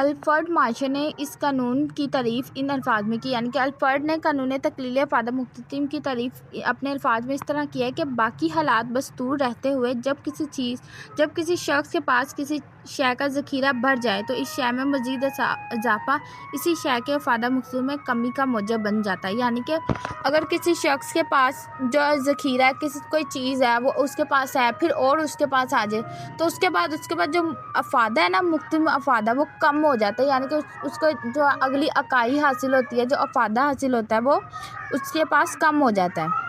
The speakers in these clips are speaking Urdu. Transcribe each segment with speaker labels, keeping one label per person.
Speaker 1: الفرڈ مارشل نے اس قانون کی تعریف ان الفاظ میں کی، یعنی کہ الفرڈ نے قانون تکلیل افادہ مختتم کی تعریف اپنے الفاظ میں اس طرح کی ہے کہ باقی حالات بستور رہتے ہوئے جب کسی شخص کے پاس کسی شے کا ذخیرہ بڑھ جائے تو اس شے میں مزید اضافہ اسی شے کے افادہ مختتم میں کمی کا موجب بن جاتا ہے۔ یعنی کہ اگر کسی شخص کے پاس جو ذخیرہ ہے، کوئی چیز ہے وہ اس کے پاس ہے، پھر اور اس کے پاس آ جائے تو اس کے بعد جو افادہ ہے نا، مختتم افادہ، وہ کم ہو جاتا ہے، یعنی کہ اس کو جو اگلی اکائی حاصل ہوتی ہے، جو افادہ حاصل ہوتا ہے، وہ اس کے پاس کم ہو جاتا ہے۔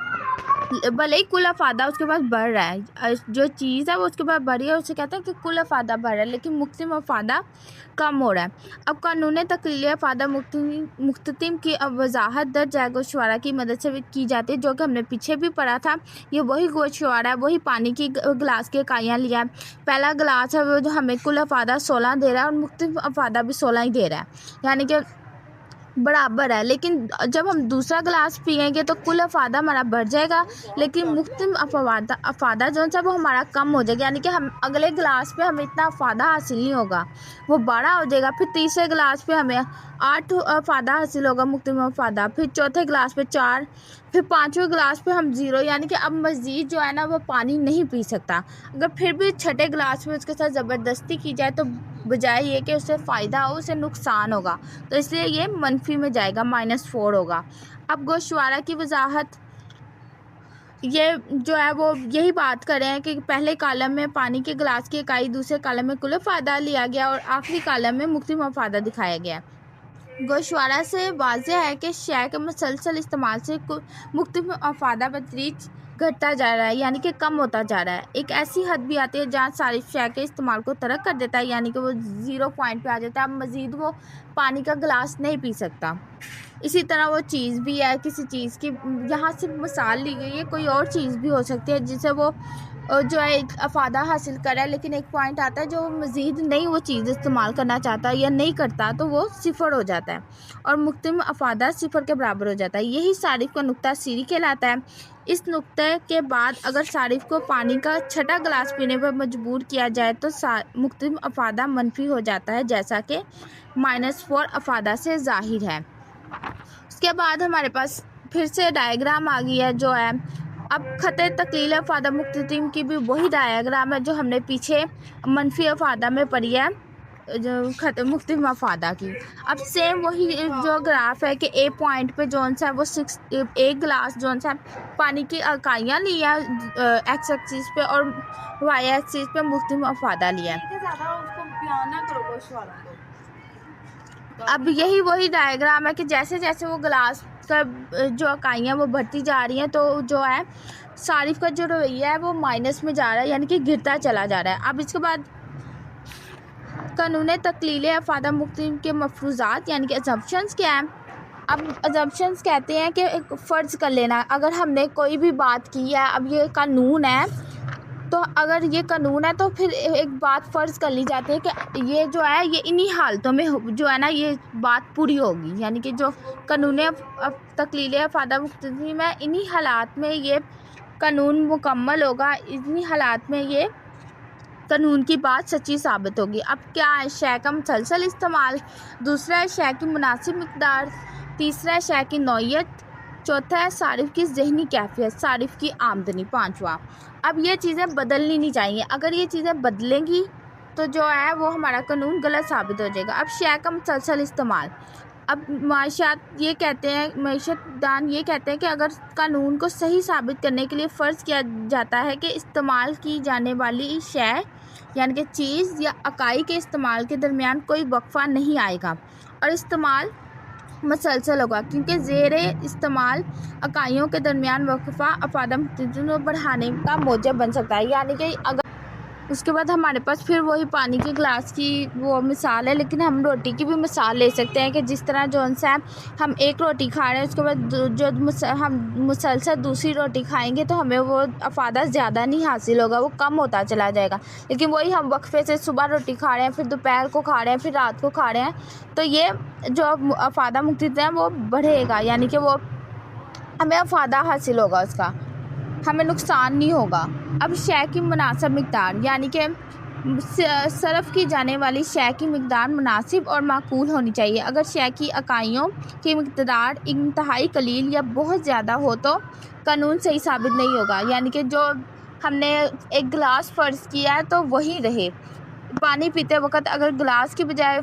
Speaker 1: بھلے ہی کل افادہ اس کے پاس بڑھ رہا ہے، جو چیز ہے وہ اس کے پاس بڑھ رہی ہے، اسے کہتے ہیں کہ کل افادہ بڑھ رہا ہے، لیکن مختتم افادہ کم ہو رہا ہے۔ اب قانون تکلیل افادہ مختتم کی وضاحت درجۂ گوشوارہ کی مدد سے کی جاتی ہے، جو کہ ہم نے پیچھے بھی پڑھا تھا۔ یہ وہی گوشوارہ ہے، وہی پانی کی گلاس کی اکائیاں لیا ہے۔ پہلا گلاس ہے وہ جو ہمیں کل افادہ 16 دے رہا ہے اور مختتم افادہ بھی 16 ہی دے رہا ہے، یعنی کہ برابر ہے۔ لیکن جب ہم دوسرا گلاس پئیں گے تو کل افادہ ہمارا بڑھ جائے گا، لیکن مختتم افادہ جو ہے وہ ہمارا کم ہو جائے گا، یعنی کہ ہم اگلے گلاس پہ ہمیں اتنا افادہ حاصل نہیں ہوگا، وہ 12 ہو جائے گا۔ پھر تیسرے گلاس پہ ہمیں 8 افادہ حاصل ہوگا، مختتم افادہ، پھر چوتھے گلاس پہ 4، پھر پانچویں گلاس پہ ہم 0، یعنی کہ اب مزید جو ہے نا وہ پانی نہیں پی سکتا۔ اگر پھر بھی چھٹے گلاس میں اس کے ساتھ زبردستی کی جائے تو بجائے یہ کہ اسے فائدہ ہو، اسے نقصان ہوگا، تو اس لیے یہ منفی میں جائے گا، -4 ہوگا۔ اب گوشوارہ کی وضاحت یہ جو ہے وہ یہی بات کر رہے ہیں کہ پہلے کالم میں پانی کے گلاس کی اکائی، دوسرے کالم میں کل افادہ لیا گیا اور آخری کالم میں مختتم افادہ دکھایا گیا ہے۔ گوشوارہ سے واضح ہے کہ شے کے مسلسل استعمال سے مختتم افادہ بتدریج گھٹتا جا رہا ہے، یعنی کہ کم ہوتا جا رہا ہے۔ ایک ایسی حد بھی آتی ہے جہاں صارف شے کے استعمال کو ترک کر دیتا ہے، یعنی کہ وہ 0 پوائنٹ پہ آ جاتا ہے، اب مزید وہ پانی کا گلاس نہیں پی سکتا۔ اسی طرح وہ چیز بھی ہے، کسی چیز کی یہاں صرف مثال لی گئی ہے، کوئی اور چیز بھی ہو سکتی ہے جسے وہ جو ہے ایک افادہ حاصل کرا ہے، لیکن ایک پوائنٹ آتا ہے جو مزید نہیں وہ چیز استعمال کرنا چاہتا یا نہیں کرتا تو وہ 0 ہو جاتا ہے اور مختتم افادہ 0 کے برابر ہو جاتا ہے۔ یہی صارف کا نقطہ سیری کہلاتا ہے۔ اس نقطے کے بعد اگر صارف کو پانی کا چھٹا گلاس پینے پر مجبور کیا جائے تو مختتم افادہ منفی ہو جاتا ہے، جیسا کہ -4 افادہ سے ظاہر ہے۔ اس کے بعد ہمارے پاس پھر سے ڈائیگرام آ گئی ہے جو ہے اب خط تکلیل افادہ مختتم کی بھی وہی ڈائیگرام ہے جو ہم نے پیچھے منفی افادہ میں پڑھی ہے، جو خط مختتم افادہ کی۔ اب سیم وہی جو گراف ہے کہ اے پوائنٹ پہ جون سا ہے وہ 6 ایک گلاس جون سا پانی کی اکائیاں لیا ایکس ایکسس پہ اور وائی ایکسس پہ مختتم افادہ لیا۔ اب یہی وہی ڈائیگرام ہے کہ جیسے جیسے وہ گلاس کا جو اکائیاں وہ بڑھتی جا رہی ہیں تو جو ہے صارف کا جو رویہ ہے وہ مائنس میں جا رہا ہے، یعنی کہ گرتا چلا جا رہا ہے۔ اب اس کے بعد قانون تکلیل افادہ مختتم کے مفروضات یعنی کہ اسمپشنز کیا ہیں۔ اب اسمپشنز کہتے ہیں کہ ایک فرض کر لینا، اگر ہم نے کوئی بھی بات کی ہے، اب یہ قانون ہے تو اگر یہ قانون ہے تو پھر ایک بات فرض کر لی جاتی ہے کہ یہ جو ہے یہ انہی حالتوں میں جو ہے نا یہ بات پوری ہوگی، یعنی کہ جو قانون تکلیل افادہ مختتم ہے انہی حالات میں یہ قانون مکمل ہوگا، انہی حالات میں یہ قانون کی بات سچی ثابت ہوگی۔ اب کیا ہے؟ شے کا مسلسل استعمال، دوسرا ہے شے کی مناسب مقدار، تیسرا ہے شے کی نوعیت، چوتھا ہے صارف کی ذہنی کیفیت، صارف کی آمدنی، پانچواں۔ اب یہ چیزیں بدلنی نہیں چاہیے، اگر یہ چیزیں بدلیں گی تو جو ہے وہ ہمارا قانون غلط ثابت ہو جائے گا۔ اب شے کا مسلسل استعمال، اب معیشت دان یہ کہتے ہیں کہ اگر قانون کو صحیح ثابت کرنے کے لیے فرض کیا جاتا ہے کہ استعمال کی جانے والی شے یعنی کہ چیز یا اکائی کے استعمال کے درمیان کوئی وقفہ نہیں آئے گا اور استعمال مسلسل ہوگا، کیونکہ زیر استعمال اکائیوں کے درمیان وقفہ افادہ مختتم کو بڑھانے کا موجب بن سکتا ہے، یعنی کہ اگر اس کے بعد ہمارے پاس پھر وہی پانی کے گلاس کی وہ مثال ہے، لیکن ہم روٹی کی بھی مثال لے سکتے ہیں کہ جس طرح جون سا ہم ایک روٹی کھا رہے ہیں اس کے بعد جو ہم مسلسل دوسری روٹی کھائیں گے تو ہمیں وہ افادہ زیادہ نہیں حاصل ہوگا، وہ کم ہوتا چلا جائے گا، لیکن وہی ہم وقفے سے صبح روٹی کھا رہے ہیں، پھر دوپہر کو کھا رہے ہیں، پھر رات کو کھا رہے ہیں تو یہ جو افادہ مختتم ہے وہ بڑھے گا، یعنی کہ وہ ہمیں افادہ حاصل ہوگا، اس کا ہمیں نقصان نہیں ہوگا۔ اب شے کی مناسب مقدار، یعنی کہ صرف کی جانے والی شے کی مقدار مناسب اور معقول ہونی چاہیے۔ اگر شے کی اکائیوں کی مقدار انتہائی قلیل یا بہت زیادہ ہو تو قانون صحیح ثابت نہیں ہوگا، یعنی کہ جو ہم نے ایک گلاس فرض کیا ہے تو وہی رہے۔ پانی پیتے وقت اگر گلاس کی بجائے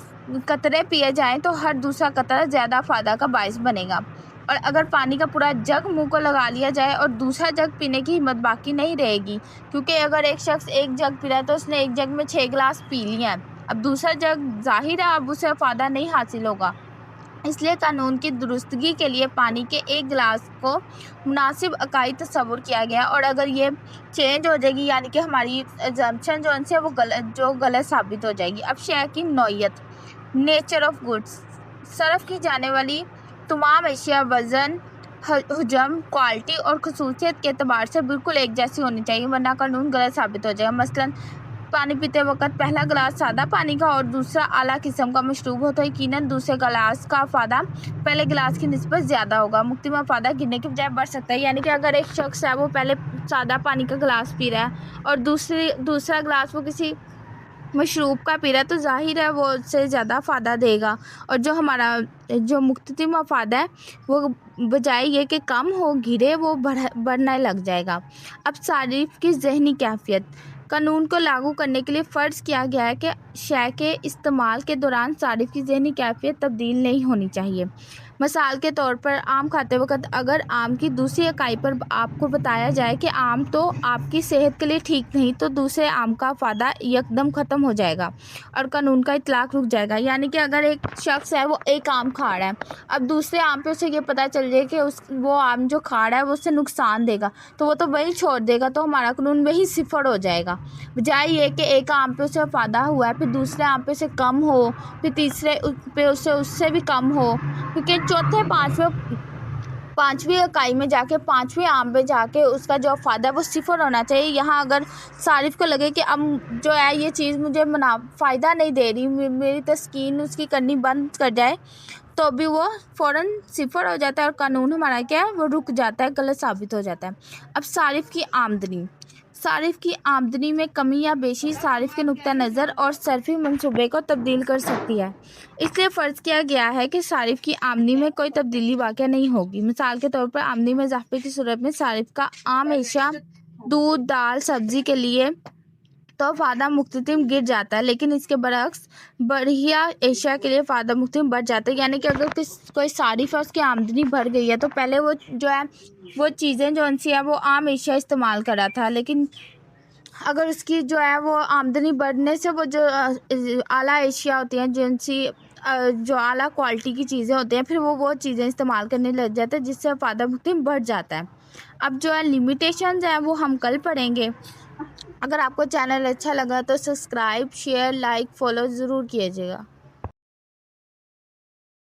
Speaker 1: قطرے پیے جائیں تو ہر دوسرا قطرہ زیادہ فائدہ کا باعث بنے گا، اور اگر پانی کا پورا جگ منہ کو لگا لیا جائے اور دوسرا جگ پینے کی ہمت باقی نہیں رہے گی، کیونکہ اگر ایک شخص ایک جگ پی رہا ہے تو اس نے ایک جگ میں 6 گلاس پی لیا ہے، اب دوسرا جگ ظاہر ہے اب اسے فائدہ نہیں حاصل ہوگا۔ اس لیے قانون کی درستگی کے لیے پانی کے ایک گلاس کو مناسب اکائی تصور کیا گیا، اور اگر یہ چینج ہو جائے گی یعنی کہ ہماری ایگزمپشن جو ان سے وہ غلط ثابت ہو جائے گی۔ اب شے کی نوعیت، نیچر آف گڈس، صرف کی جانے والی تمام اشیاء وزن، حجم، کوالٹی اور خصوصیت کے اعتبار سے بالکل ایک جیسی ہونی چاہیے، ورنہ قانون غلط ثابت ہو جائے گا۔ مثلاً پانی پیتے وقت پہلا گلاس سادہ پانی کا اور دوسرا اعلیٰ قسم کا مشروب ہو تو یقیناً دوسرے گلاس کا فائدہ پہلے گلاس کی نسبت زیادہ ہوگا، مکتمل فائدہ گرنے کی بجائے بڑھ سکتا ہے۔ یعنی کہ اگر ایک شخص ہے وہ پہلے سادہ پانی کا گلاس پی رہا ہے اور دوسرا گلاس وہ کسی مشروب کا پی رہا ہے تو ظاہر ہے وہ اس سے زیادہ فائدہ دے گا، اور جو ہمارا جو مکتمل مفاد ہے وہ بجائے یہ کہ کم ہو گرے وہ بڑھنے لگ جائے گا۔ اب صارف کی ذہنی کیفیت، قانون کو لاگو کرنے کے لیے فرض کیا گیا ہے کہ شے کے استعمال کے دوران صارف کی ذہنی کیفیت تبدیل نہیں ہونی چاہیے۔ مثال کے طور پر آم کھاتے وقت اگر آم کی دوسری اکائی پر آپ کو بتایا جائے کہ آم تو آپ کی صحت کے لیے ٹھیک نہیں، تو دوسرے آم کا فائدہ یکدم ختم ہو جائے گا اور قانون کا اطلاق رک جائے گا۔ یعنی کہ اگر ایک شخص ہے وہ ایک آم کھا رہا ہے، اب دوسرے آم پہ اسے یہ پتہ چل جائے کہ وہ آم جو کھا رہا ہے وہ اسے نقصان دے گا، تو وہ تو وہی چھوڑ دے گا، تو ہمارا قانون وہی صفر ہو جائے گا، بجائے یہ کہ ایک آم پہ اسے فائدہ ہوا ہے، پھر دوسرے آم پہ اسے کم ہو، پھر تیسرے پہ اسے اس سے بھی کم ہو، کیونکہ چوتھے پانچویں اکائی میں جا کے پانچویں آم پہ جا کے اس کا جو فائدہ ہے وہ صفر ہونا چاہیے۔ یہاں اگر صارف کو لگے کہ اب جو ہے یہ چیز مجھے فائدہ نہیں دے رہی، میری تسکین اس کی کرنی بند کر جائے، تو بھی وہ فوراً صفر ہو جاتا ہے اور قانون ہمارا کیا ہے وہ رک جاتا ہے، غلط ثابت ہو جاتا ہے۔ اب صارف کی آمدنی، صارف کی آمدنی میں کمی یا بیشی صارف کے نقطہ نظر اور صرفی منصوبے کو تبدیل کر سکتی ہے، اس لیے فرض کیا گیا ہے کہ صارف کی آمدنی میں کوئی تبدیلی واقع نہیں ہوگی۔ مثال کے طور پر آمدنی میں اضافے کی صورت میں صارف کا عام اشیاء دودھ، دال، سبزی کے لیے تو فائدہ مختتم گر جاتا ہے، لیکن اس کے برعکس بڑھیا اشیاء کے لیے فائدہ مختتم بڑھ جاتا ہے۔ یعنی کہ اگر کوئی صارف ہے اس کی آمدنی بڑھ گئی ہے تو پہلے وہ جو ہے وہ چیزیں جو ان سے ہے وہ عام اشیاء استعمال کر رہا تھا، لیکن اگر اس کی جو ہے وہ آمدنی بڑھنے سے وہ جو اعلیٰ اشیاء ہوتی ہیں جن سی جو اعلیٰ کوالٹی کی چیزیں ہوتی ہیں پھر وہ چیزیں استعمال کرنے لگ جاتے ہیں، جس سے فائدہ مختتم بڑھ جاتا ہے۔ اب جو ہے لیمیٹیشنز ہیں وہ ہم کل پڑھیں گے۔ اگر آپ کو چینل اچھا لگا تو سبسکرائب، شیئر، لائک، فالو ضرور کیجیے گا۔